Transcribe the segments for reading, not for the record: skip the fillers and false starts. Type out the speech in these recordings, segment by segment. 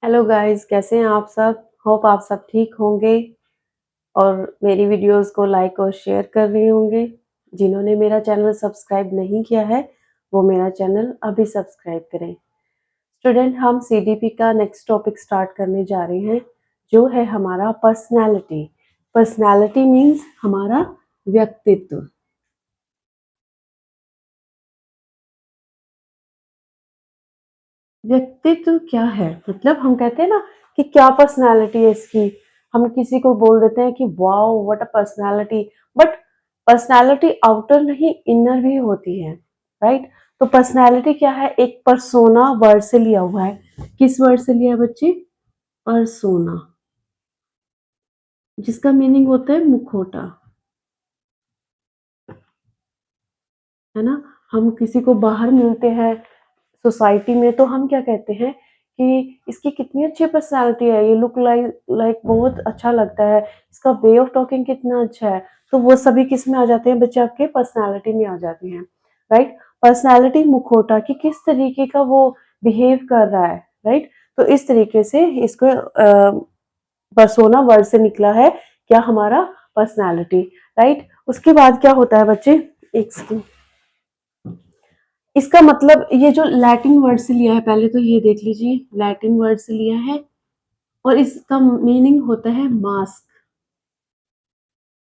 Hello guys, कैसे हैं आप सब? होप आप सब ठीक होंगे और मेरी वीडियोस को लाइक और शेयर कर रहे होंगे। जिन्होंने मेरा चैनल सब्सक्राइब नहीं किया है वो मेरा चैनल अभी सब्सक्राइब करें। स्टूडेंट, हम सीडीपी का नेक्स्ट टॉपिक स्टार्ट करने जा रहे हैं जो है हमारा पर्सनालिटी। पर्सनालिटी मीन्स हमारा व्यक्तित्व। व्यक्तित्व क्या है? मतलब हम कहते हैं ना कि क्या पर्सनालिटी है इसकी। हम किसी को बोल देते हैं कि wow what a personality. But personality outer नहीं इनर भी होती है, राइट? तो पर्सनालिटी क्या है? एक परसोना वर्ड से लिया हुआ है। किस वर्ड से लिया है बच्चे? परसोना, जिसका मीनिंग होता है मुखौटा, है ना? हम किसी को बाहर मिलते हैं सोसाइटी में तो हम क्या कहते हैं कि इसकी कितनी अच्छी पर्सनालिटी है, ये लुक लाइक लाइक बहुत अच्छा लगता है, इसका वे ऑफ टॉकिंग कितना अच्छा है। तो वो सभी किस में आ जाते हैं बच्चे? आपके पर्सनालिटी में आ जाते हैं, राइट? पर्सनालिटी मुखौटा कि किस तरीके का वो बिहेव कर रहा है, राइट? तो इस तरीके से इसको पर्सोना वर्ड से निकला है क्या? हमारा पर्सनालिटी, राइट? उसके बाद क्या होता है बच्चे? एक सेकंड। इसका मतलब ये जो लैटिन वर्ड से लिया है, पहले तो ये देख लीजिए, लैटिन वर्ड से लिया है और इसका मीनिंग होता है मास्क।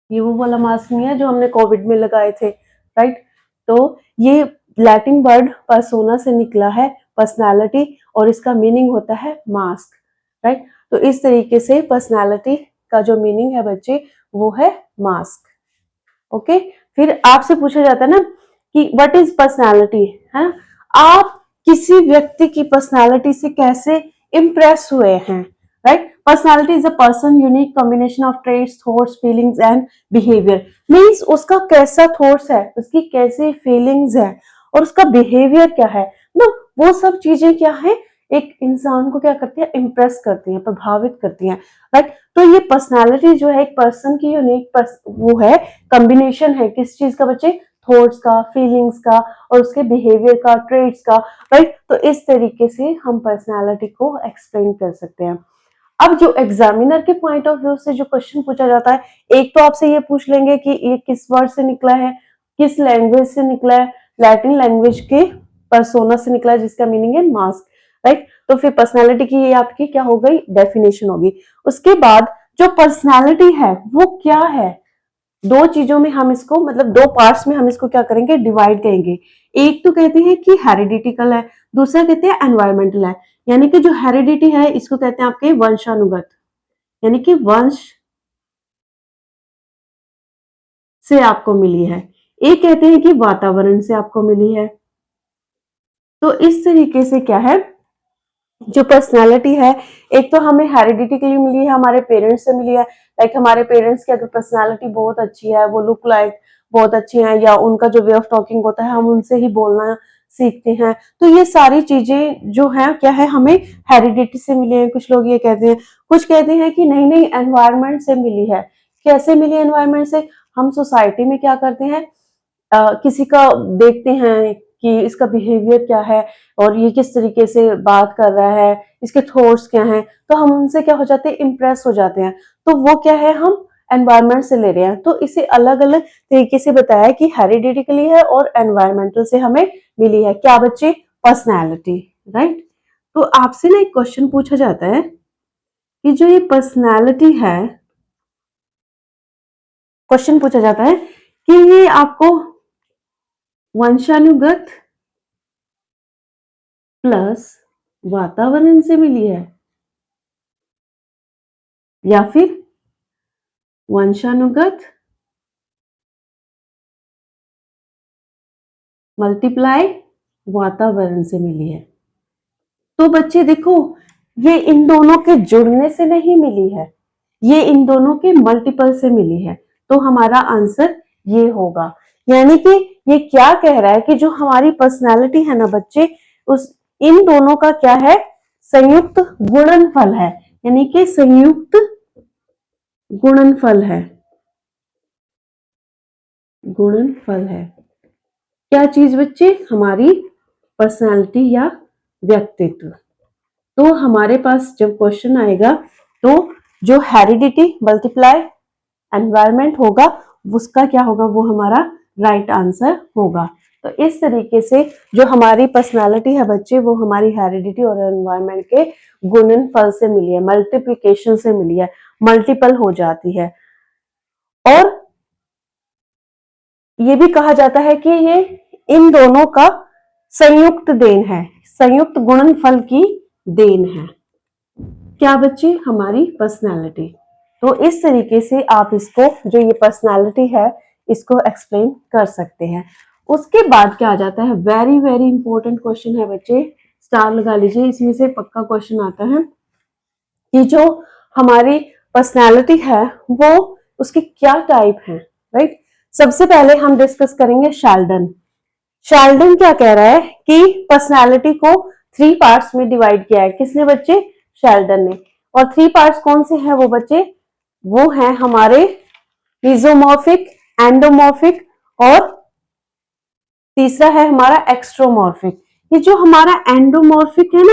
ये वो वाला मास्क नहीं है जो हमने कोविड में लगाए थे, राइट? तो ये लैटिन वर्ड पर्सोना से निकला है, पर्सनालिटी, और इसका मीनिंग होता है मास्क, राइट? तो इस तरीके से पर्सनालिटी का जो मीनिंग है बच्चे वो है मास्क। ओके, फिर आपसे पूछा जाता है ना कि व्हाट इज पर्सनालिटी, है ना? आप किसी व्यक्ति की पर्सनालिटी से कैसे इंप्रेस हुए हैं, right? Personality is a person unique combination of traits, thoughts, feelings and behaviour. Means उसका कैसा थॉट्स है, उसकी कैसी फीलिंग्स है और उसका बिहेवियर क्या है, मतलब वो सब चीजें क्या है एक इंसान को क्या करती है? इंप्रेस करती हैं, प्रभावित करती हैं, राइट? तो ये पर्सनालिटी जो है एक पर्सन की यूनिक वो है, कॉम्बिनेशन है किस चीज का बच्चे? थॉट्स का, फीलिंग्स का और उसके बिहेवियर का, ट्रेड्स का, राइट? तो इस तरीके से हम पर्सनालिटी को एक्सप्लेन कर सकते हैं। अब जो एग्जामिनर के पॉइंट ऑफ व्यू से जो क्वेश्चन पूछा जाता है, एक तो आपसे ये पूछ लेंगे कि ये किस वर्ड से निकला है, किस लैंग्वेज से निकला है? लैटिन लैंग्वेज के पर्सोना से निकला है जिसका मीनिंग है मास्क, राइट? तो फिर पर्सनालिटी की ये आपकी क्या हो गई? डेफिनेशन होगी। उसके बाद जो पर्सनालिटी है वो क्या है? दो चीजों में हम इसको, मतलब दो पार्ट्स में हम इसको क्या करेंगे? डिवाइड करेंगे। एक तो कहते हैं कि हेरिडिटिकल है, दूसरा कहते हैं एनवायरमेंटल है। यानी कि जो हेरिडिटी है इसको कहते हैं आपके वंशानुगत, यानी कि वंश से आपको मिली है। एक कहते हैं कि वातावरण से आपको मिली है। तो इस तरीके से क्या है जो पर्सनालिटी है, एक तो हमें हेरिडिटिकली मिली है, हमारे पेरेंट्स से मिली है। लाइक हमारे पेरेंट्स की अगर पर्सनालिटी बहुत अच्छी है, वो लुक लाइक बहुत अच्छी है, या उनका जो वे ऑफ टॉकिंग होता है हम उनसे ही बोलना सीखते हैं, तो ये सारी चीजें जो है क्या है? हमें हेरिडिटी से मिली है। कुछ लोग ये कहते हैं, कुछ कहते हैं कि नहीं नहीं एनवायरमेंट से मिली है। कैसे मिली एनवायरमेंट से? हम सोसाइटी में क्या करते हैं, किसी का देखते हैं कि इसका बिहेवियर क्या है और ये किस तरीके से बात कर रहा है, इसके थॉट्स क्या हैं, तो हम उनसे क्या हो जाते हैं? इंप्रेस हो जाते हैं। तो वो क्या है? हम एनवायरनमेंट से ले रहे हैं। तो इसे अलग अलग तरीके से बताया कि हेरिडिटिकली है और एनवायरमेंटल से हमें मिली है क्या बच्चे? Personality, right? तो आपसे ना एक क्वेश्चन पूछा जाता है कि जो ये पर्सनैलिटी है, क्वेश्चन पूछा जाता है कि ये आपको वंशानुगत प्लस वातावरण से मिली है या फिर वंशानुगत मल्टीप्लाई वातावरण से मिली है। तो बच्चे देखो, ये इन दोनों के जुड़ने से नहीं मिली है, ये इन दोनों के मल्टीपल से मिली है। तो हमारा आंसर ये होगा। यानी कि ये क्या कह रहा है कि जो हमारी पर्सनालिटी है ना बच्चे, उस इन दोनों का क्या है? संयुक्त गुणनफल है, यानी कि संयुक्त गुणनफल है, गुणनफल है। क्या चीज बच्चे? हमारी पर्सनालिटी या व्यक्तित्व। तो हमारे पास जब क्वेश्चन आएगा तो जो हेरिडिटी मल्टीप्लाई एनवायरमेंट होगा उसका क्या होगा, वो हमारा राइट आंसर होगा। तो इस तरीके से जो हमारी पर्सनालिटी है बच्चे, वो हमारी हेरिडिटी और एनवायरमेंट के गुणनफल से मिली है, मल्टीप्लिकेशन से मिली है, मल्टीपल हो जाती है। और ये भी कहा जाता है कि ये इन दोनों का संयुक्त देन है, संयुक्त गुणनफल की देन है। क्या बच्चे, हमारी पर्सनालिटी। तो इस तरीके से आप इसको, जो ये पर्सनालिटी है, इसको एक्सप्लेन कर सकते हैं। उसके बाद क्या आ जाता है, वेरी वेरी इंपॉर्टेंट क्वेश्चन है बच्चे, स्टार लगा लीजिए, इसमें से पक्का क्वेश्चन आता है कि जो हमारी पर्सनालिटी है वो उसके क्या टाइप है, राइट। सबसे पहले हम डिस्कस करेंगे शेल्डन। शेल्डन क्या कह रहा है कि पर्सनालिटी को 3 पार्ट्स में डिवाइड किया है। किसने बच्चे, शेल्डन ने। और 3 पार्ट्स कौन से हैं वो बच्चे, वो हैं हमारे मीजोमॉर्फिक, एंडोमॉर्फिक और तीसरा है हमारा एक्स्ट्रोमॉर्फिक। ये जो हमारा एंडोमॉर्फिक है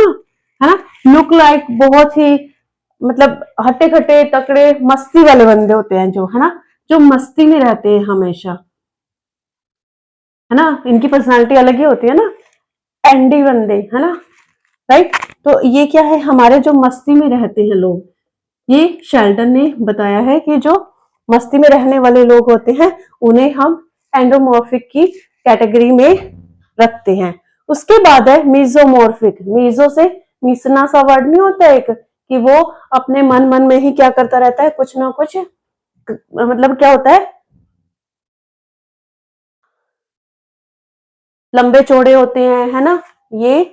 ना, लुक लाइक बहुत ही मतलब हट्टे खट्टे तकड़े मस्ती वाले बंदे होते हैं, जो है ना, जो मस्ती में रहते हैं हमेशा, है ना, इनकी पर्सनालिटी अलग ही होती है ना, एंडी बंदे, है ना, राइट। तो ये क्या है, हमारे जो मस्ती में रहते हैं लोग, ये शेल्डन ने बताया है कि जो मस्ती में रहने वाले लोग होते हैं उन्हें हम एंडोमॉर्फिक की कैटेगरी में रखते हैं। उसके बाद है मीजोमॉर्फिक। मीजो से मिसना सा वर्ड नहीं होता एक, कि वो अपने मन मन में ही क्या करता रहता है, कुछ ना कुछ, मतलब क्या होता है, लंबे चौड़े होते हैं, है ना, ये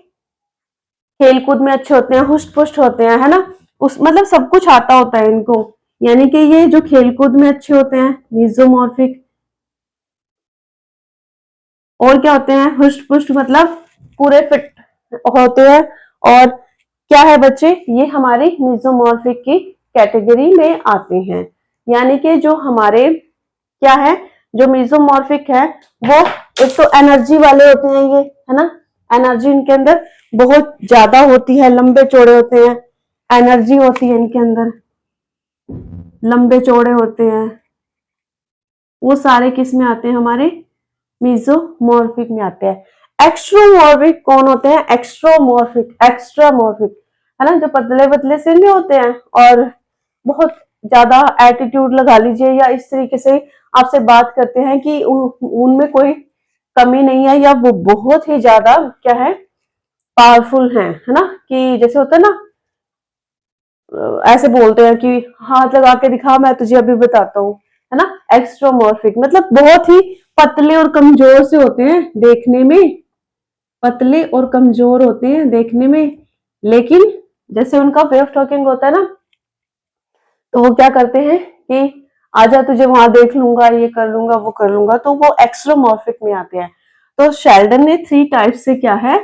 खेलकूद में अच्छे होते हैं, हुष्ट पुष्ट होते हैं, है ना, उस मतलब सब कुछ आता होता है इनको, यानी कि ये जो खेलकूद में अच्छे होते हैं मीजोमॉर्फिक। और क्या होते हैं, हुष्ट पुष्ट मतलब पूरे फिट होते हैं। और क्या है बच्चे, ये हमारे मीजोमॉर्फिक की कैटेगरी में आते हैं। यानी कि जो हमारे क्या है, जो मीजोमॉर्फिक है वो एक तो एनर्जी वाले होते हैं ये, है ना, एनर्जी इनके अंदर बहुत ज्यादा होती है, लंबे चौड़े होते हैं, एनर्जी होती है इनके अंदर, लंबे चौड़े होते हैं, वो सारे किस में आते हैं, हमारे मीजोमॉर्फिक में आते हैं। एक्स्ट्रोमॉर्फिक कौन होते हैं, एक्स्ट्रोमॉर्फिक, एक्स्ट्रामॉर्फिक, है ना, जो पतले पतले से नहीं होते हैं और बहुत ज्यादा एटीट्यूड लगा लीजिए, या इस तरीके से आपसे बात करते हैं कि उनमें कोई कमी नहीं है, या वो बहुत ही ज्यादा क्या है, पावरफुल है ना, कि जैसे होता है ना, ऐसे बोलते हैं कि हाथ लगा के दिखा, मैं तुझे अभी बताता हूँ, है ना। एक्स्ट्रोमॉर्फिक मतलब बहुत ही पतले और कमजोर से होते हैं देखने में, पतले और कमजोर होते हैं देखने में, लेकिन जैसे उनका वे ऑफ टॉकिंग होता है ना, तो वो क्या करते हैं कि आजा तुझे वहां देख लूंगा, ये कर लूंगा, वो कर लूंगा, तो वो एक्स्ट्रोमॉर्फिक में आते हैं। तो शेल्डन ने 3 टाइप से क्या है,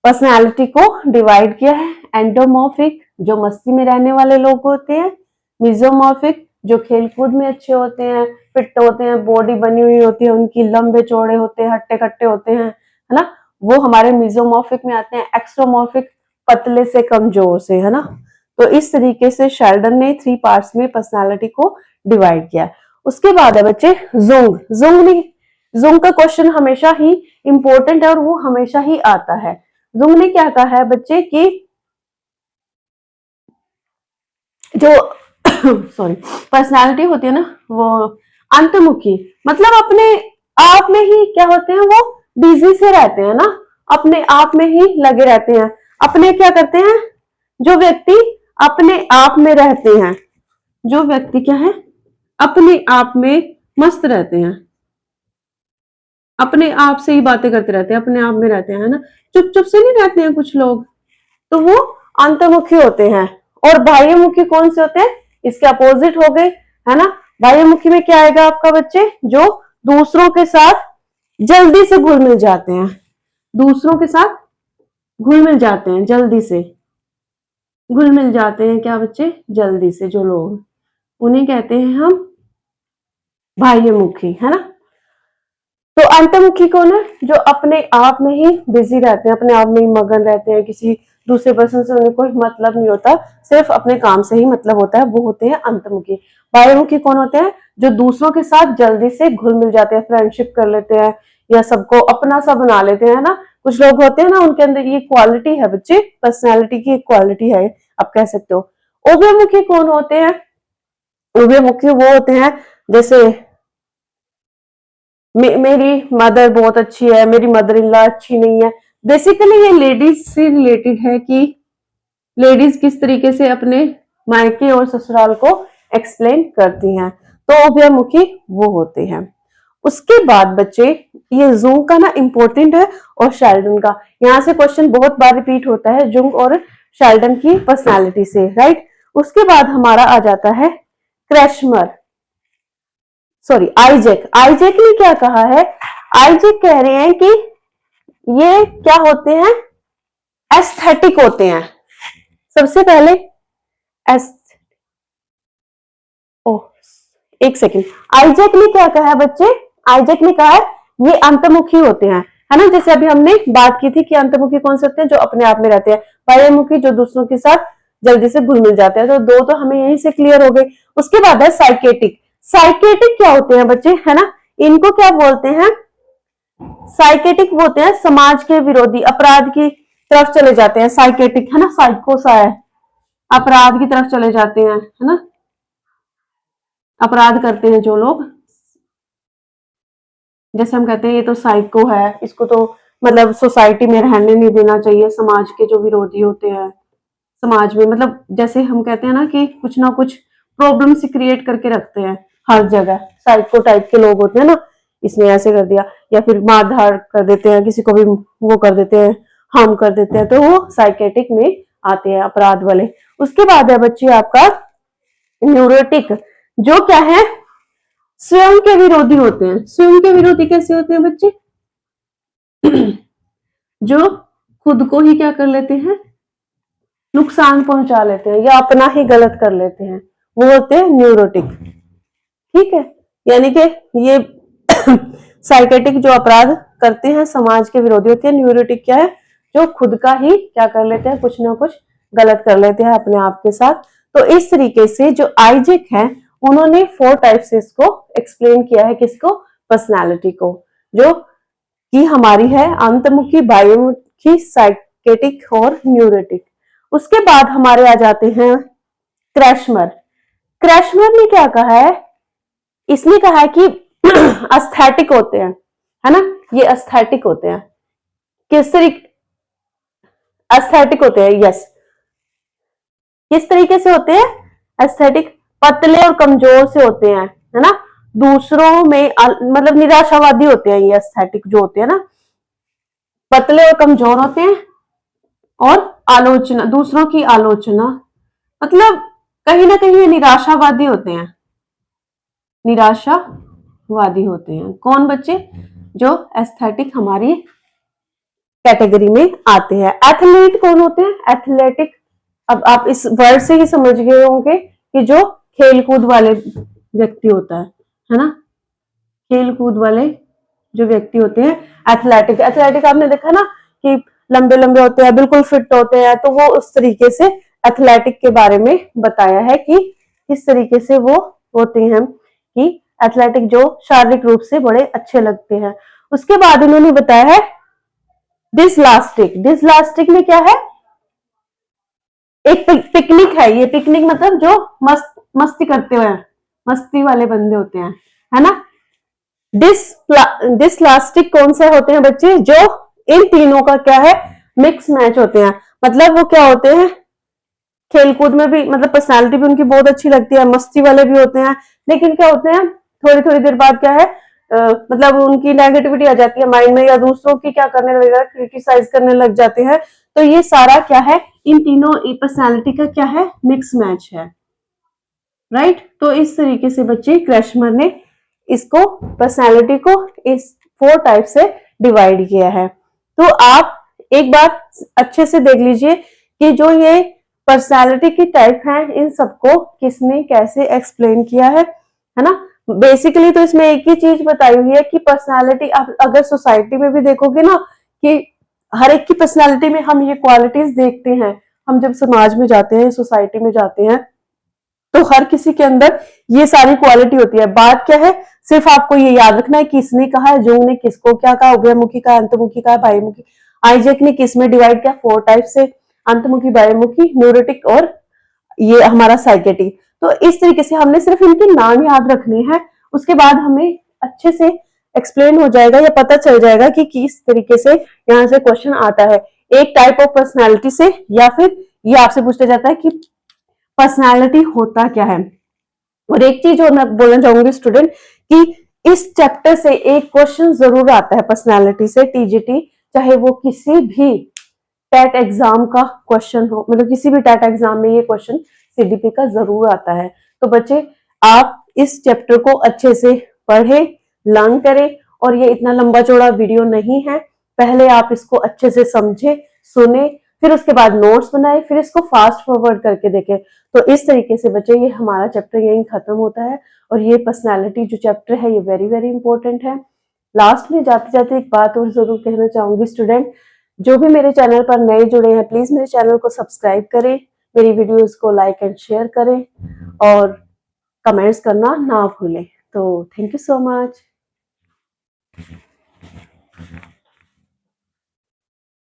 पर्सनालिटी को डिवाइड किया है। एंडोमॉर्फिक जो मस्ती में रहने वाले लोग होते हैं, मिजोमॉर्फिक जो खेलकूद में अच्छे होते हैं, फिट होते हैं, बॉडी बनी हुई होती है उनकी, लंबे चौड़े होते हैं, हट्टे कट्टे होते हैं, है ना, वो हमारे मिजोमॉर्फिक में आते हैं। एक्स्ट्रोमॉर्फिक पतले से कमजोर से, है ना। तो इस तरीके से शेल्डन ने 3 पार्ट्स में पर्सनालिटी को डिवाइड किया। उसके बाद है बच्चे जुंग। जुंग का क्वेश्चन हमेशा ही इंपॉर्टेंट है और वो हमेशा ही आता है। जुंग ने क्या कहा है बच्चे कि जो सॉरी पर्सनालिटी होती है ना, वो अंतर्मुखी, मतलब अपने आप में ही क्या होते हैं, वो बिजी से रहते हैं ना, अपने आप में ही लगे रहते हैं, अपने क्या करते हैं, जो व्यक्ति अपने आप में रहते हैं, जो व्यक्ति क्या है, अपने आप में मस्त रहते हैं, अपने आप से ही बातें करते रहते हैं, अपने आप में रहते हैं, है ना, चुप चुप से नहीं रहते हैं कुछ लोग, तो वो अंतर्मुखी होते हैं। और बाह्यमुखी कौन से होते हैं, इसके अपोजिट हो गए, है ना। बाह्यमुखी में क्या आएगा आपका बच्चे, जो दूसरों के साथ जल्दी से घुल मिल जाते हैं, दूसरों के साथ घुल मिल जाते हैं, जल्दी से घुल मिल जाते हैं, क्या बच्चे, जल्दी से, जो लोग, उन्हें कहते हैं हम बाह्यमुखी, है ना। तो अंतर्मुखी कौन है, जो अपने आप में ही बिजी रहते हैं, अपने आप में ही मगन रहते हैं, किसी दूसरे पर्सन से उन्हें कोई मतलब नहीं होता, सिर्फ अपने काम से ही मतलब होता है, वो होते हैं अंतर्मुखी। बाह्यमुखी कौन होते हैं? जो दूसरों के साथ जल्दी से घुल मिल जाते हैं, फ्रेंडशिप कर लेते हैं या सबको अपना सा बना लेते हैं ना। कुछ लोग होते हैं ना, उनके अंदर ये क्वालिटी है बच्चे, पर्सनैलिटी की एक क्वालिटी है, आप कह सकते हो। उभयमुखी कौन होते हैं? उभयमुखी वो होते हैं जैसे मेरी मदर बहुत अच्छी है, मेरी मदर इन लॉ अच्छी नहीं है। बेसिकली ये लेडीज से रिलेटेड है कि लेडीज किस तरीके से अपने मायके और ससुराल को एक्सप्लेन करती हैं, तो उभयमुखी वो होते हैं। उसके बाद बच्चे, ये जूंग का ना इंपॉर्टेंट है और शेल्डन का, यहाँ से क्वेश्चन बहुत बार रिपीट होता है जूंग और शेल्डन की पर्सनालिटी से, राइट। उसके बाद हमारा आ जाता है क्रैशमर, सॉरी आइजैक। आइजैक ने क्या कहा है? आइजैक कह रहे हैं कि ये क्या होते हैं? एस्थेटिक होते हैं। सबसे पहले एस ओह एक सेकेंड, आइजैक ने क्या कहा है बच्चे? आइजैक ने कहा है ये अंतर्मुखी होते हैं, है ना। जैसे अभी हमने बात की थी कि अंतर्मुखी कौन से होते हैं? जो अपने आप में रहते हैं। बाह्यमुखी जो दूसरों के साथ जल्दी से घुल मिल जाते हैं। तो दो तो हमें यहीं से क्लियर हो गए। उसके बाद है साइकेटिक। साइकेटिक क्या होते हैं बच्चे, है ना? इनको क्या बोलते हैं? साइकेटिक वो होते हैं समाज के विरोधी, अपराध की तरफ चले जाते हैं। साइकेटिक है ना, साइको सा है, अपराध की तरफ चले जाते हैं, है ना। अपराध करते हैं जो लोग, जैसे हम कहते हैं ये तो साइको है, इसको तो मतलब सोसाइटी में रहने नहीं देना चाहिए। समाज के जो विरोधी होते हैं, समाज में मतलब जैसे हम कहते हैं ना कि कुछ ना कुछ प्रॉब्लम से क्रिएट करके रखते हैं हर जगह। साइको टाइप के लोग होते हैं ना, इसने ऐसे कर दिया, या फिर मारधाड़ कर देते हैं, किसी को भी वो कर देते हैं, हार्म कर देते हैं, तो वो साइकेटिक में आते हैं, अपराध वाले। उसके बाद है बच्चे आपका न्यूरोटिक, जो क्या है? स्वयं के विरोधी होते हैं। स्वयं के विरोधी कैसे होते हैं बच्चे? जो खुद को ही क्या कर लेते हैं? नुकसान पहुंचा लेते हैं या अपना ही गलत कर लेते हैं, वो होते हैं न्यूरोटिक। ठीक है, यानी कि ये साइकेटिक जो अपराध करते हैं समाज के विरोधी होते हैं। न्यूरोटिक क्या है? जो खुद का ही क्या कर लेते हैं, कुछ ना कुछ गलत कर लेते हैं अपने आप के साथ। तो इस तरीके से जो आइजैक है, उन्होंने 4 टाइप से इसको एक्सप्लेन किया है। किसको? पर्सनालिटी को, जो कि हमारी है अंतर्मुखी, बाह्यमुखी, साइकेटिक और न्यूरोटिक। उसके बाद हमारे आ जाते हैं क्रैशमर। क्रैशमर ने क्या कहा है? इसने कहा है कि एस्थेटिक होते हैं, है ना। ये एस्थेटिक होते हैं। किस तरीके एस्थेटिक होते हैं? यस। किस तरीके से होते हैं एस्थेटिक? पतले और कमजोर से होते हैं, है ना। दूसरों में मतलब निराशावादी होते हैं ये एस्थेटिक जो होते हैं ना, पतले और कमजोर होते हैं। और आलोचना, दूसरों की आलोचना, मतलब कहीं ना कहीं ये निराशावादी होते हैं। निराशावादी होते हैं कौन बच्चे? जो एस्थेटिक हमारी कैटेगरी में आते हैं। एथलीट कौन होते हैं? एथलेटिक, अब आप इस वर्ड से ही समझ गए होंगे कि जो खेल कूद वाले व्यक्ति होता है ना। खेल कूद वाले जो व्यक्ति होते हैं एथलेटिक। एथलेटिक आपने देखा ना कि लंबे लंबे होते हैं, बिल्कुल फिट होते हैं, तो वो उस तरीके से एथलेटिक के बारे में बताया है कि किस तरीके से वो होते हैं, कि एथलेटिक जो शारीरिक रूप से बड़े अच्छे लगते हैं। उसके बाद उन्होंने बताया है डिसलास्टिक। डिसलास्टिक में क्या है? एक पिकनिक है ये। पिकनिक मतलब जो मस्ती करते हुए, मस्ती वाले बंदे होते हैं, है ना। डिसलास्टिक कौन से होते हैं बच्चे? जो इन तीनों का क्या है? मिक्स मैच होते हैं। मतलब वो क्या होते हैं? खेलकूद में भी मतलब पर्सनालिटी भी उनकी बहुत अच्छी लगती है, मस्ती वाले भी होते हैं, लेकिन क्या होते हैं थोड़ी थोड़ी देर बाद क्या है, मतलब उनकी नेगेटिविटी आ जाती है माइंड में, या दूसरों की क्या करने लगे, क्रिटिसाइज करने लग जाते हैं। तो ये सारा क्या है? इन तीनों पर्सनालिटी का क्या है? मिक्स मैच है, राइट। तो इस तरीके से बच्चे क्रैशमर ने इसको, पर्सनालिटी को इस 4 टाइप से डिवाइड किया है। तो आप एक बार अच्छे से देख लीजिए कि जो ये पर्सनालिटी की टाइप है, इन सबको किसने कैसे एक्सप्लेन किया है ना। बेसिकली तो इसमें एक ही चीज बताई हुई है कि पर्सनालिटी, आप अगर सोसाइटी में भी देखोगे ना कि हर एक की पर्सनालिटी में हम ये क्वालिटीज देखते हैं। हम जब समाज में जाते हैं, सोसाइटी में जाते हैं, तो हर किसी के अंदर ये सारी क्वालिटी होती है। बात क्या है, सिर्फ आपको ये याद रखना है किसने कहा है, जो ने किसको क्या कहा, उभयमुखी कहा, अंतमुखी कहा, बाह्यमुखी। आइजैक ने किस में डिवाइड किया, 4 टाइप से, अंतमुखी, बाह्यमुखी, न्यूरोटिक और ये हमारा साइकेटिक। तो इस तरीके से हमने सिर्फ इनके नाम याद रखने हैं, उसके बाद हमें अच्छे से एक्सप्लेन हो जाएगा या पता चल जाएगा कि किस तरीके से यहाँ से क्वेश्चन आता है, एक टाइप ऑफ पर्सनैलिटी से, या फिर ये आपसे पूछा जाता है कि पर्सनैलिटी होता क्या है। और एक चीज और मैं बोलना चाहूंगी स्टूडेंट, कि इस चैप्टर से एक क्वेश्चन जरूर आता है पर्सनैलिटी से, टीजीटी, चाहे वो किसी भी टेट एग्जाम का क्वेश्चन हो, मतलब किसी भी टेट एग्जाम में ये क्वेश्चन सीडीपी का जरूर आता है। तो बच्चे, आप इस चैप्टर को अच्छे से पढ़े, लर्न करें, और ये इतना लंबा चौड़ा वीडियो नहीं है, पहले आप इसको अच्छे से समझे, सुने, फिर उसके बाद नोट्स बनाए, फिर इसको फास्ट फॉरवर्ड करके देखें। तो इस तरीके से बच्चे, ये हमारा चैप्टर यहीं खत्म होता है। और ये पर्सनैलिटी जो चैप्टर है, ये वेरी वेरी इंपॉर्टेंट है। लास्ट में जाते जाते एक बात और जरूर कहना चाहूंगी स्टूडेंट, जो भी मेरे चैनल पर नए जुड़े हैं, प्लीज मेरे चैनल को सब्सक्राइब करें, मेरी वीडियोस को लाइक एंड शेयर करें, और कमेंट्स करना ना भूलें। तो थैंक यू सो मच।